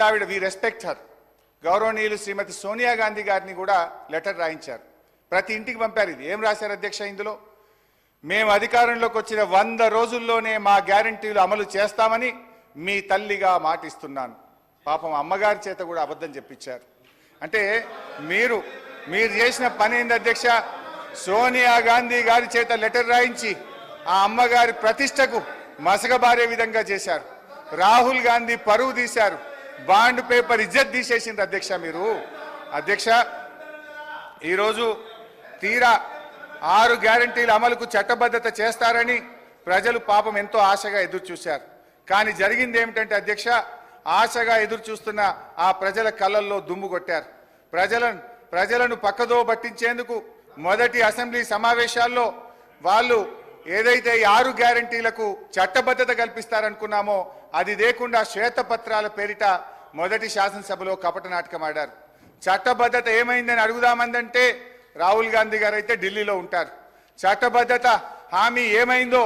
ఆవిడ we respect her గౌరవనీయులు శ్రీమతి సోనియా గాంధీ గారిని కూడా లెటర్ రాయించారు. ప్రతి ఇంటికి పంపారు. ఇది ఏం రాశారు అధ్యక్ష ఇందులో? మేము అధికారంలోకి వచ్చిన 100 రోజుల్లోనే మా గ్యారంటీలు అమలు చేస్తామని మీ తల్లిగా మాటిస్తున్నాను. పాపం అమ్మగారి చేత కూడా అబద్ధం చెప్పించారు. అంటే మీరు చేసిన పని ఏంది అధ్యక్ష? సోనియా గాంధీ గారి చేత లెటర్ రాయించి ఆ అమ్మగారి ప్రతిష్టకు మసకబారే విధంగా చేశారు. రాహుల్ గాంధీ పరువు తీశారు. బాండ్ పేపర్ ఇజ్జత్ తీసేసింది అధ్యక్ష మీరు. అధ్యక్ష ఈరోజు తీరా 6 గ్యారంటీల అమలుకు చట్టబద్ధత చేస్తారని ప్రజలు పాపం ఎంతో ఆశగా ఎదురు చూశారు. కానీ జరిగింది ఏమిటంటే అధ్యక్ష, ఆశగా ఎదురు చూస్తున్న ఆ ప్రజల కళ్ళల్లో దుమ్ము కొట్టారు. ప్రజలను పక్కదో పట్టించేందుకు మొదటి అసెంబ్లీ సమావేశాల్లో వాళ్ళు ఏదైతే 6 గ్యారంటీలకు చట్టబద్ధత కల్పిస్తారనుకున్నామో అది లేకుండా శ్వేతపత్రాల పేరిట మొదటి శాసనసభలో కపట నాటకం ఆడారు. చట్టబద్ధత ఏమైందని అడుగుదామందంటే రాహుల్ గాంధీ గారు అయితే ఢిల్లీలో ఉంటారు. చట్టబద్ధత హామీ ఏమైందో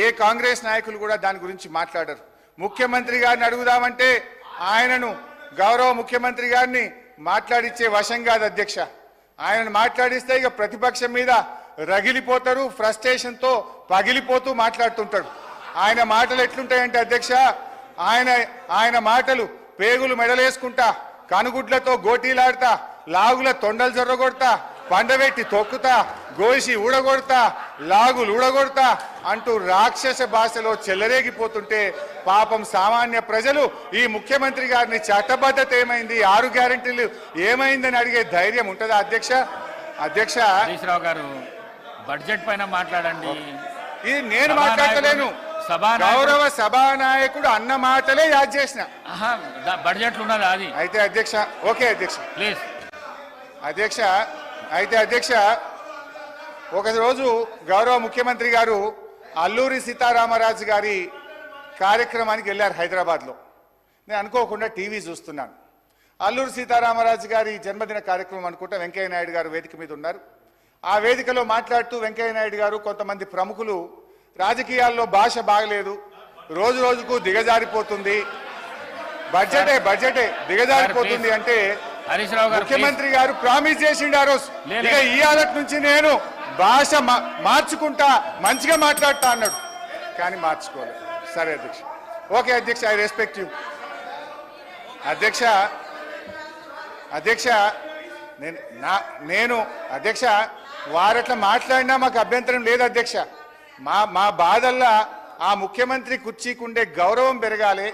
ఏ కాంగ్రెస్ నాయకులు కూడా దాని గురించి మాట్లాడరు. ముఖ్యమంత్రి గారిని అడుగుదామంటే ఆయనను గౌరవ ముఖ్యమంత్రి గారిని మాట్లాడిచ్చే వశం కాదు అధ్యక్ష. ఆయనను మాట్లాడిస్తే ఇక ప్రతిపక్షం మీద రగిలిపోతారు, ఫ్రస్ట్రేషన్తో పగిలిపోతూ మాట్లాడుతుంటాడు. ఆయన మాటలు ఎట్లుంటాయంటే అధ్యక్ష, ఆయన మాటలు పేగులు మెడలేసుకుంటా, కనుగుడ్లతో గోటీలాడుతా, లాగుల తొండలు జొర్రగొడతా, పండబెట్టి తొక్కుతా, గోసి ఊడగొడతా, లాగులు ఊడగొడతా అంటూ రాక్షస భాషలో చెలరేగిపోతుంటే పాపం సామాన్య ప్రజలు ఈ ముఖ్యమంత్రి గారిని చట్టబద్ధత ఏమైంది, 6 గ్యారెంటీలు ఏమైందని అడిగే ధైర్యం ఉంటుందా అధ్యక్ష? అధ్యక్ష హరీశ్రావు గారు బడ్జెట్ పైన మాట్లాడండి. ఇది నేను మాట్లాడలేను. గౌరవ సభానాయకుడు అన్న మాటలే యాద్ చేసిన. బడ్జెట్ ఉన్నది అది అయితే అధ్యక్ష. ఓకే అధ్యక్ష ప్లీజ్. అధ్యక్ష అయితే అధ్యక్ష ఒకరోజు గౌరవ ముఖ్యమంత్రి గారు అల్లూరి సీతారామరాజు గారి కార్యక్రమానికి వెళ్ళారు హైదరాబాద్లో. నేను అనుకోకుండా టీవీ చూస్తున్నాను. అల్లూరి సీతారామరాజు గారి జన్మదిన కార్యక్రమం అనుకుంటా వెంకయ్య నాయుడు గారు వేదిక మీద ఉన్నారు. ఆ వేదికలో మాట్లాడుతూ వెంకయ్య నాయుడు గారు కొంతమంది ప్రముఖులు రాజకీయాల్లో భాష బాగలేదు, రోజు రోజుకు దిగజారిపోతుంది, బడ్జెటే దిగజారిపోతుంది అంటే ముఖ్యమంత్రి గారు ప్రామిస్ చేసిండు ఆ రోజు, ఇక ఈ ఆలట్ నుంచి నేను భాష మార్చుకుంటా, మంచిగా మాట్లాడతా అన్నాడు. కానీ మార్చుకోలేదు. సరే అధ్యక్ష. ఓకే అధ్యక్ష, ఐ రెస్పెక్ట్ యూ అధ్యక్ష. అధ్యక్ష నేను అధ్యక్ష వారట్లా మాట్లాడినా మాకు అభ్యంతరం లేదు అధ్యక్ష. మా బాధల్లా ఆ ముఖ్యమంత్రి కుర్చీకుండే గౌరవం పెరగాలి,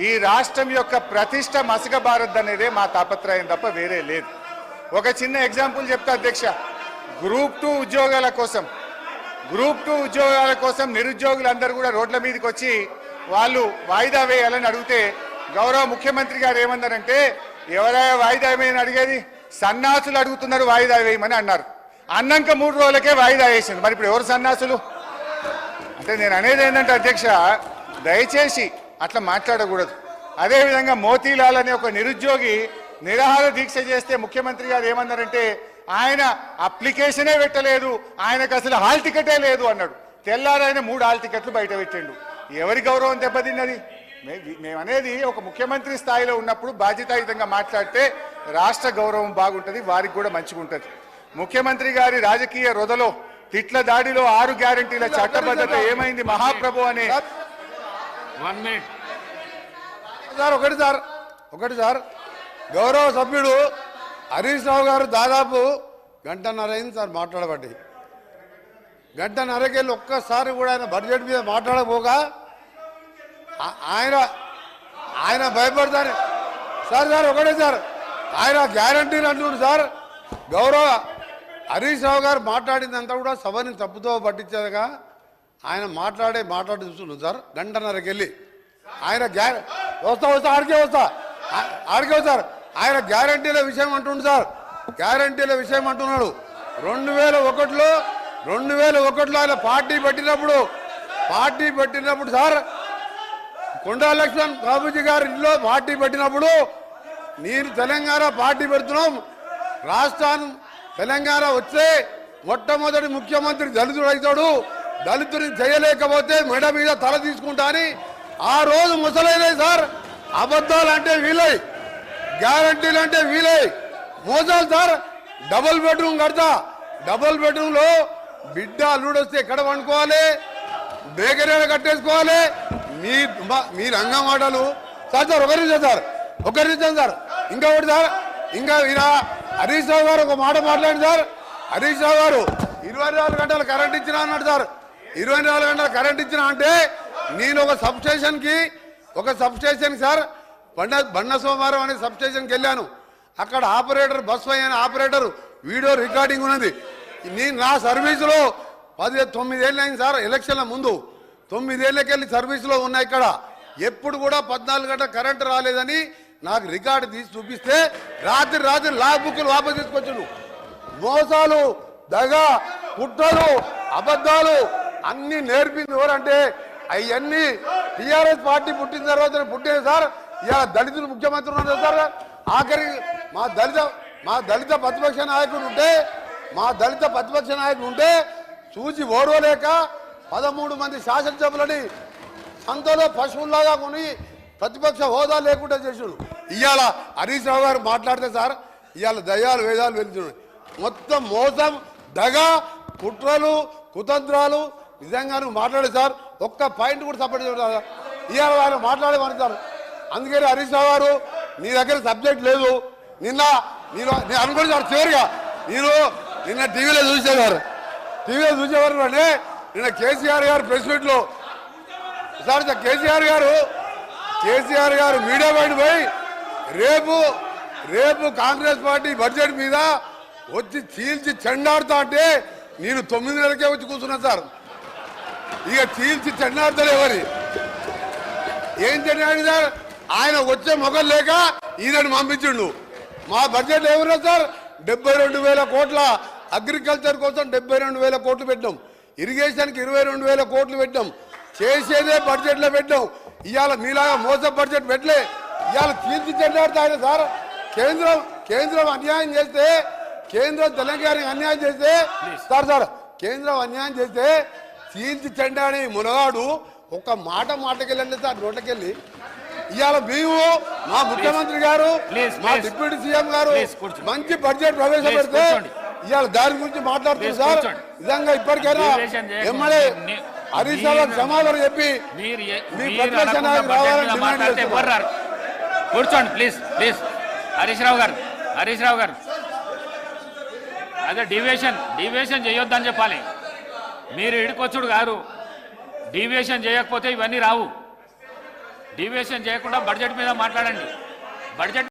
ఈ రాష్ట్రం యొక్క ప్రతిష్ట మసకబారద్దనేదే మా తాపత్రయం తప్ప వేరే లేదు. ఒక చిన్న ఎగ్జాంపుల్ చెప్తా అధ్యక్ష. గ్రూప్ 2 ఉద్యోగాల కోసం నిరుద్యోగులందరూ కూడా రోడ్ల మీదకి వచ్చి వాళ్ళు వాయిదా వేయాలని అడిగితే గౌరవ ముఖ్యమంత్రి గారు ఏమన్నారంటే, ఎవరైనా వాయిదా వేయమని అడిగేది, సన్నాసులు అడుగుతున్నారు వాయిదా వేయమని అన్నారు. అన్నాక 3 రోజులకే వాయిదా వేసింది. మరి ఇప్పుడు ఎవరు సన్నాసులు అంటే? నేను అనేది ఏంటంటే అధ్యక్ష, దయచేసి అట్లా మాట్లాడకూడదు. అదేవిధంగా మోతీలాల్ అనే ఒక నిరుద్యోగి నిరాహార దీక్ష చేస్తే ముఖ్యమంత్రి గారు ఏమన్నారంటే, ఆయన అప్లికేషనే పెట్టలేదు, ఆయనకు అసలు హాల్ టికెటే లేదు అన్నాడు. తెల్లారైన 3 హాల్ టికెట్లు బయట పెట్టిండు. ఎవరి గౌరవం దెబ్బతిన్నది? మేమనేది ఒక ముఖ్యమంత్రి స్థాయిలో ఉన్నప్పుడు బాధ్యతాయుతంగా మాట్లాడితే రాష్ట్ర గౌరవం బాగుంటుంది, వారికి కూడా మంచిగా ఉంటుంది. ముఖ్యమంత్రి గారి రాజకీయ రొదలో తిట్ల దాడిలో 6 గ్యారంటీల చట్టబద్ధత ఏమైంది మహాప్రభు అనే ఒకటి సార్ గౌరవ సభ్యుడు హరీష్ రావు గారు దాదాపు 1.5 గంట అయింది సార్ మాట్లాడబట్టి. 1.5 గంటకెళ్ళి ఒక్కసారి కూడా ఆయన బడ్జెట్ మీద మాట్లాడకపోగా ఆయన భయపడతారు సార్. ఒకటే సార్, ఆయన గ్యారంటీలు అంటున్నాడు సార్. గౌరవ హరీష్ రావు గారు మాట్లాడిందంతా కూడా సభని తప్పుతో పట్టించేదిగా ఆయన మాట్లాడి చూస్తున్నాడు సార్. 1.5 గంటకెళ్ళి ఆయన వస్తా ఆడికే సార్. ఆయన గ్యారంటీల విషయం అంటుండు సార్. గ్యారంటీల విషయం అంటున్నాడు. 2001లో ఆయన పార్టీ పెట్టినప్పుడు సార్, కొండా లక్ష్మణ్ బాబుజీ గారి ఇంట్లో పార్టీ పెట్టినప్పుడు నేను తెలంగాణ పార్టీ పెడుతున్నాం, రాష్ట్రాన్ని తెలంగాణ వచ్చే మొట్టమొదటి ముఖ్యమంత్రి దళితుడు అవుతాడు, దళితుడిని చేయలేకపోతే మెడ మీద తల తీసుకుంటా అని ఆ రోజు ముసలైనవి సార్. అబద్ధాలు అంటే వీళ్ళై గ్యారంటీలు అంటే వీలే మోసాలు సార్. డబుల్ బెడ్రూమ్ కడతా, డబుల్ బెడ్రూమ్ లో బిడ్డ అల్లుడు వస్తే ఎక్కడ వండుకోవాలి, బేకరీలో కట్టేసుకోవాలి. మీ రంగం మాటలు సార్. సార్ ఒకరి సార్, ఒకరి సార్. ఇంకా ఒకటి సార్, ఇంకా ఈయన హరీష్ రావు గారు ఒక మాట మాట్లాడి సార్. హరీష్ రావు గారు 24 గంటలు కరెంట్ ఇచ్చినా అన్నాడు సార్. 24 గంటలు కరెంట్ ఇచ్చినా అంటే నేను ఒక సబ్స్టేషన్ సార్ బండ సోమవారం అనే సబ్స్టేషన్కి వెళ్ళాను. అక్కడ ఆపరేటర్ బస్ అయిన ఆపరేటర్ వీడియో రికార్డింగ్ ఉన్నది. నేను నా సర్వీసులో 9 ఏళ్ళు అయింది సార్. ఎలక్షన్ల ముందు 9 ఏళ్ళకెళ్ళి సర్వీసులో ఉన్నా. ఇక్కడ ఎప్పుడు కూడా 14 గంటల కరెంటు రాలేదని నాకు రికార్డు తీసి చూపిస్తే రాత్రి లా బుక్లు వాపసు తీసుకొచ్చాడు. మోసాలు, దగ, కుట్రలు, అబద్ధాలు అన్ని నేర్పింది ఎవరంటే అవన్నీ టీఆర్ఎస్ పార్టీ పుట్టిన తర్వాత పుట్టింది సార్. ఇలా దళితులు ముఖ్యమంత్రి ఉన్నారు సార్. ఆఖరి మా దళిత ప్రతిపక్ష నాయకుడు ఉంటే చూసి ఓడవలేక 13 మంది శాసనసభ్యులని సంతలో పశువుల్లాగా కొని ప్రతిపక్ష హోదా లేకుండా చేసాడు. ఇవాళ హరీష్ రావు గారు మాట్లాడితే సార్ ఇవాళ దయ్యాలు వేదాలు వెళ్తున్నాయి. మొత్తం మోసం, దగ, కుట్రలు, కుతంత్రాలు. నిజంగా నువ్వు మాట్లాడే సార్ ఒక్క పాయింట్ కూడా సపోర్ట్ చేయడం ఇవాళ ఆయన మాట్లాడేమని సార్. అందుకని హరీష్ రావు గారు నీ దగ్గర సబ్జెక్ట్ లేదు. నేను అనుకోండి సార్. చివరిగా నిన్న టీవీలో చూసేవారు అంటే నిన్న కేసీఆర్ గారు ప్రెస్ మీట్లో సార్ కేసీఆర్ గారు మీడియా బయట పోయి రేపు కాంగ్రెస్ పార్టీ బడ్జెట్ మీద వచ్చి చీల్చి చెండాడుతా అంటే నేను 9 నెలలకే వచ్చి కూర్చున్నా సార్. ఇక చీల్చి చెండాడుతాడు ఎవరి ఏం చెండాడు సార్. ఆయన వచ్చే మొగలు లేక ఈయనను పంపించిండు. మా బడ్జెట్ ఏమన్నా సార్ 72,000 కోట్ల అగ్రికల్చర్ కోసం 72,000 కోట్లు పెట్టాం. ఇరిగేషన్కి 22,000 కోట్లు పెట్టాం. చేసేదే బడ్జెట్లో పెట్టాం. ఇవాళ మీలాగా మోస బడ్జెట్ పెట్టలే. ఇవాళ చీల్చి చెండాడుతాయి సార్. కేంద్రం అన్యాయం చేస్తే, కేంద్రం తెలంగాణకి అన్యాయం చేస్తే సార్ కేంద్రం అన్యాయం చేస్తే చీల్చి చెండాడి మునగాడు ఒక్క మాటకెళ్ళండి సార్ నోట్లకెళ్ళి. ఇవాళ మేము మా ముఖ్యమంత్రి గారు మా డిప్యూటీ సీఎం గారు మంచి బడ్జెట్ ప్రవేశపెడితే ఇవాళ దాని గురించి మాట్లాడుతుంది సార్. నిజంగా ఇప్పటికైనా ఎమ్మెల్యే హరీష్ రావు సమాధానం చెప్పి మీ ప్రతిపక్ష నాయకులు రావాలని డిమాండ్ చేస్తున్నారు. కూర్చోండి ప్లీజ్. హరీష్ రావు గారు అదే డీవియేషన్ చేయొద్దని చెప్పాలి. మీరు ఇడికొచ్చుడు గారు. డీవియేషన్ చేయకపోతే ఇవన్నీ రావు. డీవియేషన్ చేయకుండా బడ్జెట్ మీద మాట్లాడండి. బడ్జెట్